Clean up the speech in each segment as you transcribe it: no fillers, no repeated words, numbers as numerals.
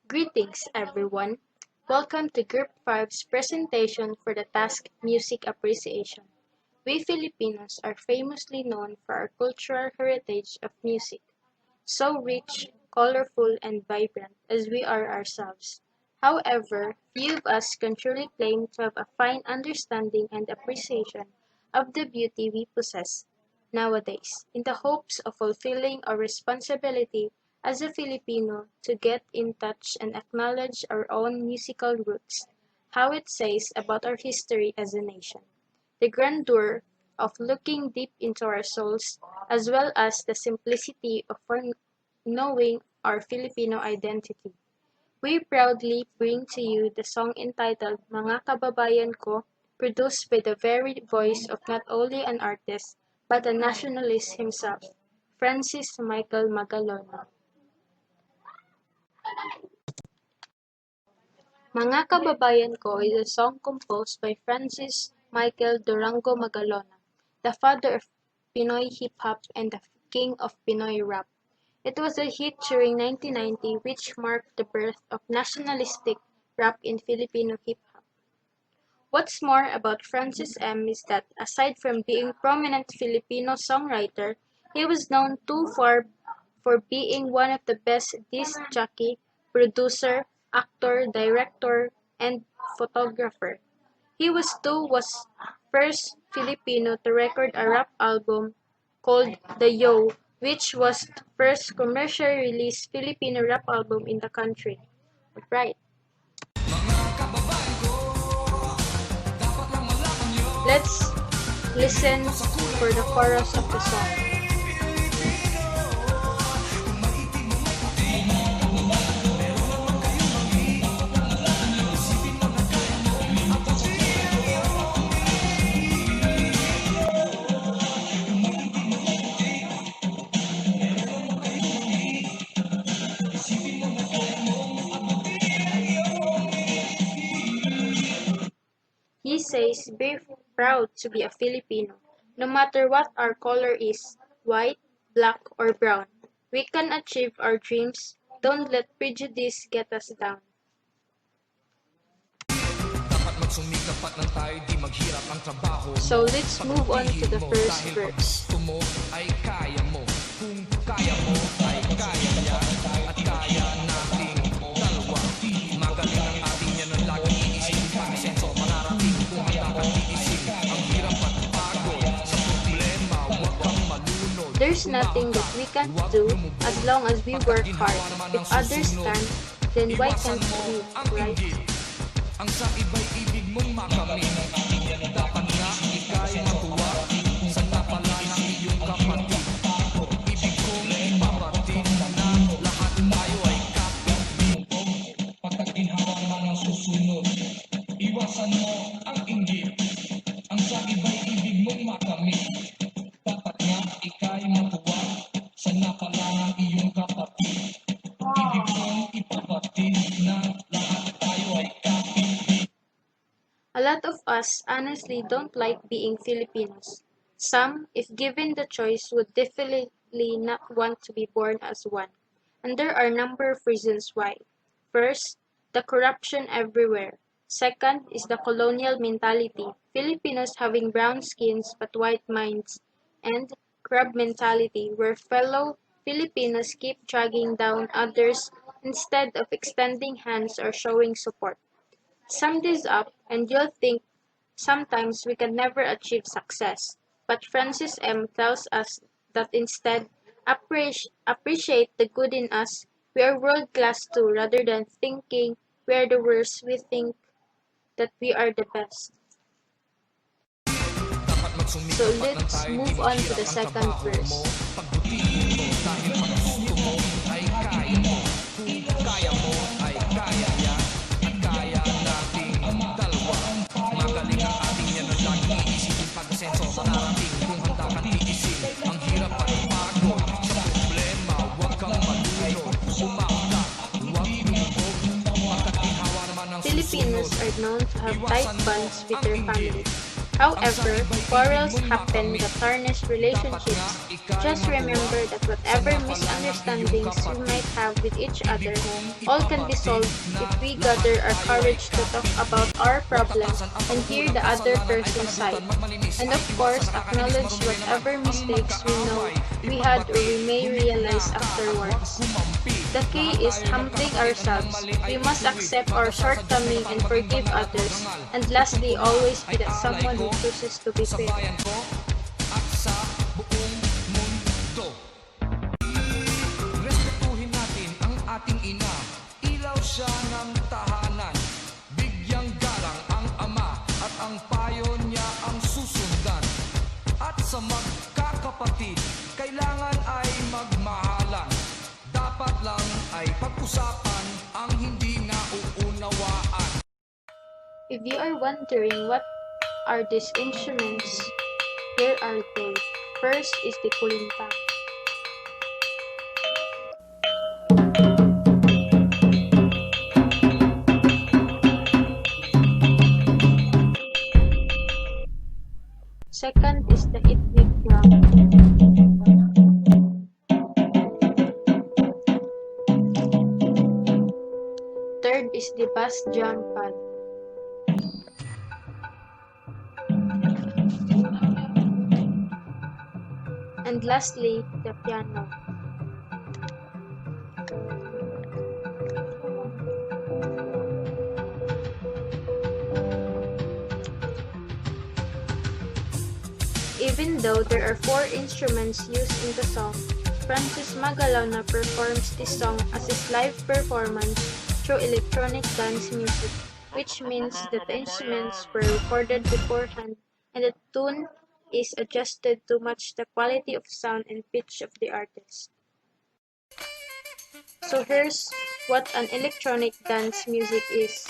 Greetings, everyone. Welcome to Group 5's presentation for the task Music Appreciation. We Filipinos are famously known for our cultural heritage of music, so rich, colorful, and vibrant as we are ourselves. However, few of us can truly claim to have a fine understanding and appreciation of the beauty we possess nowadays, in the hopes of fulfilling our responsibility as a Filipino to get in touch and acknowledge our own musical roots, how it says about our history as a nation, the grandeur of looking deep into our souls, as well as the simplicity of knowing our Filipino identity. We proudly bring to you the song entitled Mga Kababayan Ko, produced by the very voice of not only an artist, but a nationalist himself, Francis Michael Magalona. Mga Kababayan Ko is a song composed by Francis Michael Durango Magalona, the father of Pinoy hip-hop and the king of Pinoy rap. It was a hit during 1990 which marked the birth of nationalistic rap in Filipino hip-hop. What's more about Francis M is that aside from being a prominent Filipino songwriter, he was known too for being one of the best disc jockey, producer, actor, director, and photographer. He was first Filipino to record a rap album called The Yo, which was the first commercially released Filipino rap album in the country. Right. Let's listen for the chorus of the song. He says, be proud to be a Filipino. No matter what our color is, white, black, or brown, we can achieve our dreams. Don't let prejudice get us down. So let's move on to the first verse. There's nothing that we can't do as long as we work hard. If others can, then why can't we, right? Ang sa iba'y ibig mong makamit. Dapat nga ika'y matuwa sa napala ng iyong kapatid. Ibig kong iparating na lahat tayo ay kapatid. Pagkaginhawa mga susunod, iwasan mo ang inggit. Ang sa iba'y ibig mong makamit. Dapat nga ika'y matuwa sa napala ng iyong kapatid. Ibig kong iparating na lahat tayo ay kapatid. A lot of us honestly don't like being Filipinos. Some, if given the choice, would definitely not want to be born as one. And there are a number of reasons why. First, the corruption everywhere. Second is the colonial mentality, Filipinos having brown skins but white minds. And crab mentality, where fellow Filipinos keep dragging down others instead of extending hands or showing support. Sum this up, and you'll think sometimes we can never achieve success. But Francis M. tells us that instead, appreciate the good in us. We are world-class too, rather than thinking we are the worst. We think that we are the best. So let's move on to the second verse. Filipinos are known to have tight bonds with their families. However, quarrels happen that tarnish relationships. Just remember that whatever misunderstandings we might have with each other, all can be solved if we gather our courage to talk about our problem and hear the other person's side. And of course, acknowledge whatever mistakes we know we had or we may realize afterwards. The key is humbling ourselves. We must accept our shortcoming and forgive others. And lastly, always be that someone who chooses to be fair. At sa buong mundo, respetuhin natin ang ating ina. Ilaw siya ng tahanan. Bigyang galang ang ama at ang payo niya ang susundan. At sa magkakapatid, kailangan ay magmahalan. Dapat lang ay pag-usapan ang hindi nauunawaan. If you are wondering what are these instruments, here are they. First is the kulintang. Second is the ethnic drum. Third is the bass drum pad. And lastly, the piano. Even though there are 4 instruments used in the song, Francis Magalona performs this song as his live performance through electronic dance music, which means that the instruments were recorded beforehand and the tune is adjusted to match the quality of sound and pitch of the artist. So here's what an electronic dance music is.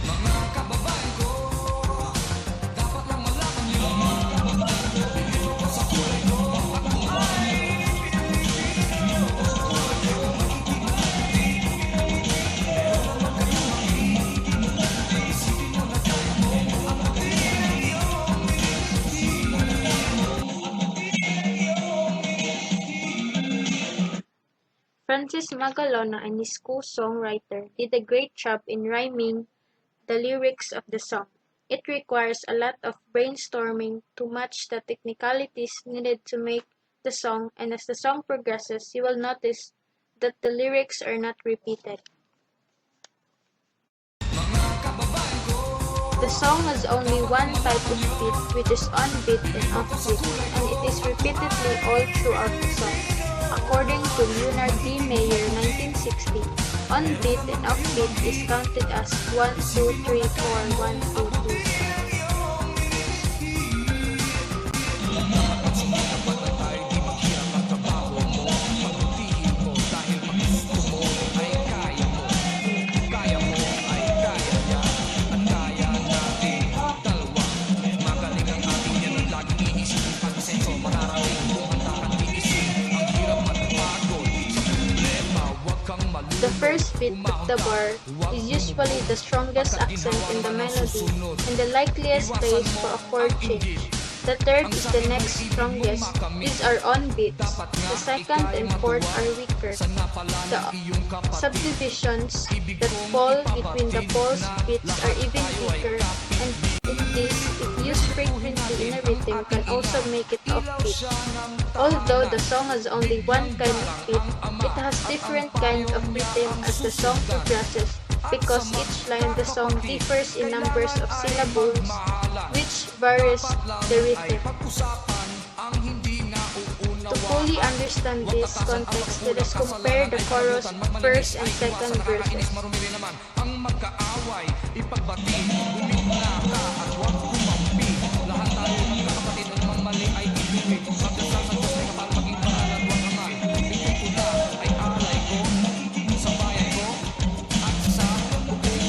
Mga kababayan ko, dapat lang malaman niyo, bigyan ko sa kulay ko, ako ay Pilipino. Meron naman kayong mali, isipin mo na kaya mo ang Francis Magalona and his co-songwriter did a great job in rhyming the lyrics of the song. It requires a lot of brainstorming to match the technicalities needed to make the song, and as the song progresses, you will notice that the lyrics are not repeated. mga kababayan ko. The song has only one type of beat, which is on-beat and off-beat, and it is repeatedly all throughout the song. According to Leonard D. Meyer, 1960, on-beat and off-beat is counted as 1, 2, 3, 4, 1, 2, 2. The first beat of the bar is usually the strongest accent in the melody and the likeliest place for a chord change. The third is the next strongest. These are on beats. The second and fourth are weaker. The subdivisions that fall between the pulse beats are even weaker, and in this, if used frequently in a rhythm, can also make it offbeat. Although the song has only one kind of beat, it has different kinds of rhythm as the song progresses, because each line of the song differs in numbers of syllables, which varies the rhythm. To fully understand this context, let us compare the chorus first and second verses. Marumi rin naman ang magkaaway, ipagbati, bumigla ka at huwag kumampi. Lahat tayo magkakapatid, anumang mali ay ibibig. Magdasal sa Diyos may kapal, maging banal at huwag angay. Bigay ko na ay alay ko sa bayan ko at sa buong mundo.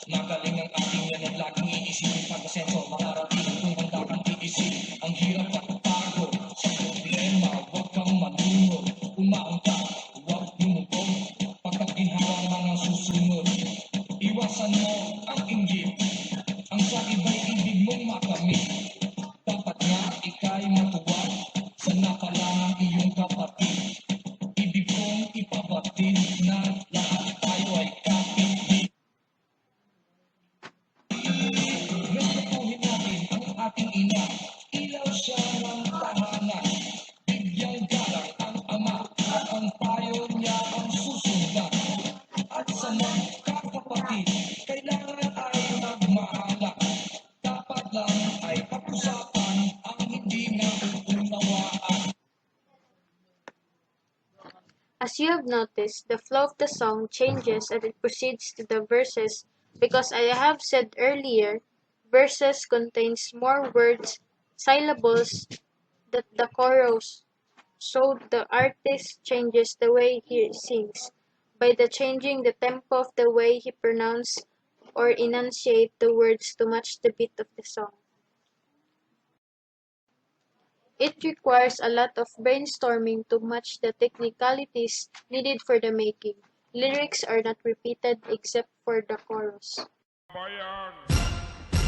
Magaling ang ating yan at laging iisipin pag-asenso, makarating kung handa kang iisip. Ang hirap at pagod sa problema, huwag kang malunod. Umaon ka, huwag lumubog. Pagkat ginhawa naman ang susunod, iwasan mo ang inggit. Ang sa iba'y ibig mong makamit. Dapat nga ika'y matuwa sa napalang ang iyong kapatid. Ibig kong ipabatid na lahat tayo ay kapit. Respetuhin natin ang ating ina, ilaw siya ng tahanan. Bigyang galang ang ama at ang payo niya ang susundan. At sa mga kapatid, kailangan ay magmahalan. Dapat lang ay pag-usapan ang hindi na unawaan. As you have noticed, the flow of the song changes as it proceeds to the verses because I have said earlier, verses contains more words, syllables that the chorus, so the artist changes the way he sings by the changing the tempo of the way he pronounce or enunciate the words to match the beat of the song. It requires a lot of brainstorming to match the technicalities needed for the making. Lyrics are not repeated except for the chorus.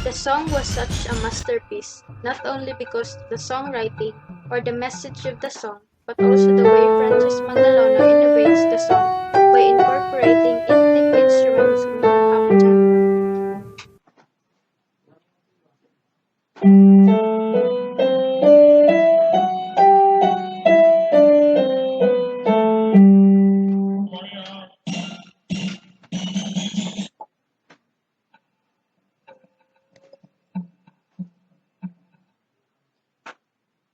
The song was such a masterpiece, not only because of the songwriting or the message of the song, but also the way Francis Mangalona innovates the song by incorporating ethnic instruments in hip-hop genre.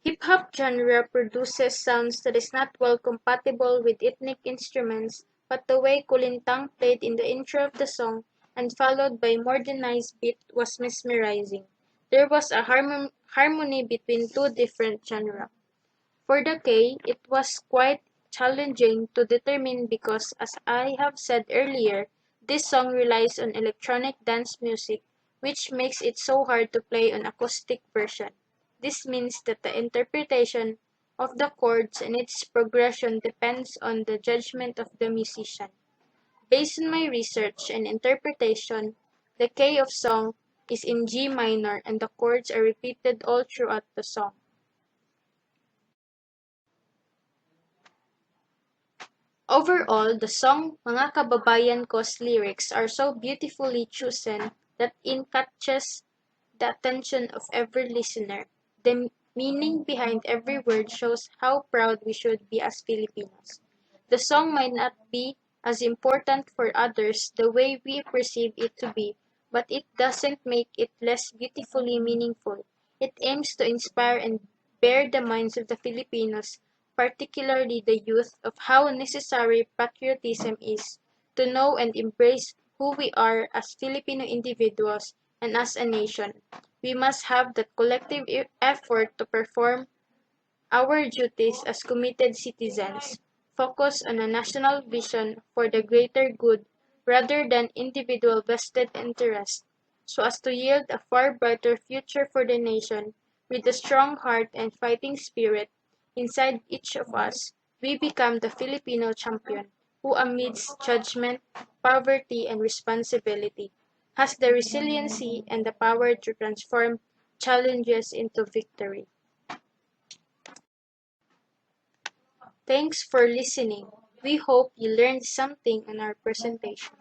Hip-hop genre produces sounds that is not well compatible with ethnic instruments, but the way Kulintang played in the intro of the song and followed by modernized beat was mesmerizing. There was a harmony between two different genres. For the K, it was quite challenging to determine because, as I have said earlier, this song relies on electronic dance music, which makes it so hard to play on acoustic version. This means that the interpretation of the chords and its progression depends on the judgment of the musician. Based on my research and interpretation, the key of song is in G minor and the chords are repeated all throughout the song. Overall, the song Mga Kababayan Ko's lyrics are so beautifully chosen that it catches the attention of every listener. The meaning behind every word shows how proud we should be as Filipinos. The song might not be as important for others the way we perceive it to be, but it doesn't make it less beautifully meaningful. It aims to inspire and bear the minds of the Filipinos, particularly the youth, of how necessary patriotism is to know and embrace who we are as Filipino individuals and as a nation. We must have that collective effort to perform our duties as committed citizens, focus on a national vision for the greater good rather than individual vested interest, so as to yield a far brighter future for the nation. With a strong heart and fighting spirit inside each of us, we become the Filipino champion who amidst judgment, poverty, and responsibility has the resiliency and the power to transform challenges into victory. Thanks for listening. We hope you learned something on our presentation.